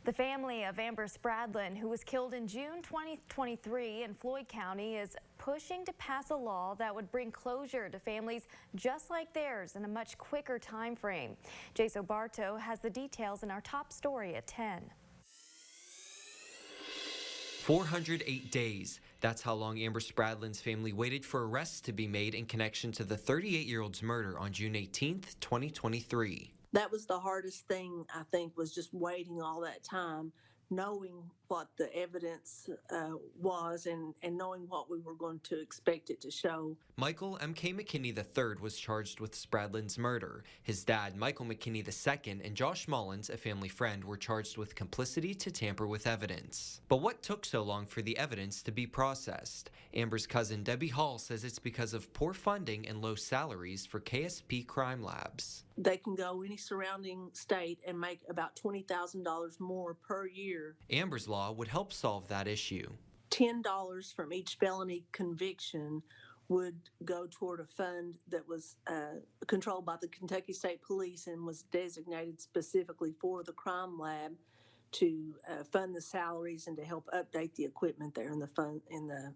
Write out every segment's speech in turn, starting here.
The family of Amber Spradlin, who was killed in June 2023 in Floyd County, is pushing to pass a law that would bring closure to families just like theirs in a much quicker time frame. Jason Bartow has the details in our top story at 10. 408 days. That's how long Amber Spradlin's family waited for arrests to be made in connection to the 38-year-old's murder on June 18th, 2023. That was the hardest thing, I think, was just waiting all that time, knowing what the evidence was and knowing what we were going to expect it to show. Michael M.K. McKinney III was charged with Spradlin's murder. His dad, Michael McKinney II, and Josh Mullins, a family friend, were charged with complicity to tamper with evidence. But what took so long for the evidence to be processed? Amber's cousin, Debbie Hall, says it's because of poor funding and low salaries for KSP crime labs. They can go any surrounding state and make about $20,000 more per year. Amber's law would help solve that issue. $10 from each felony conviction would go toward a fund that was controlled by the Kentucky State Police and was designated specifically for the crime lab to fund the salaries and to help update the equipment there in the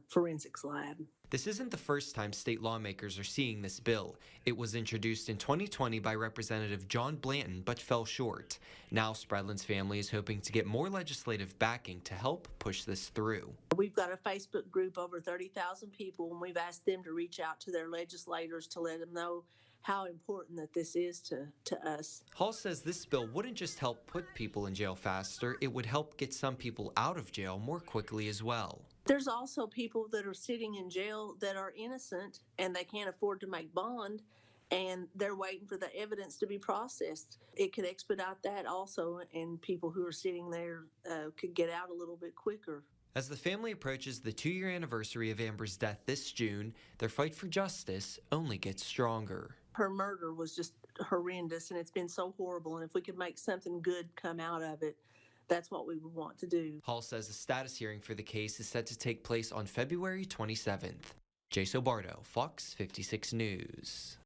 forensics lab. This isn't the first time state lawmakers are seeing this bill. It was introduced in 2020 by Representative John Blanton, but fell short. Now Spradlin's family is hoping to get more legislative backing to help push this through. We've got a Facebook group, over 30,000 people, and we've asked them to reach out to their legislators to let them know how important that this is to us. Hall says this bill wouldn't just help put people in jail faster, it would help get some people out of jail more quickly as well. There's also people that are sitting in jail that are innocent and they can't afford to make bond, and they're waiting for the evidence to be processed. It could expedite that also, and people who are sitting there could get out a little bit quicker. As the family approaches the 2-year anniversary of Amber's death this June, their fight for justice only gets stronger. Her murder was just horrendous, and it's been so horrible, and if we could make something good come out of it, that's what we would want to do. Hall says the status hearing for the case is set to take place on February 27th. Jason Bartow, Fox 56 News.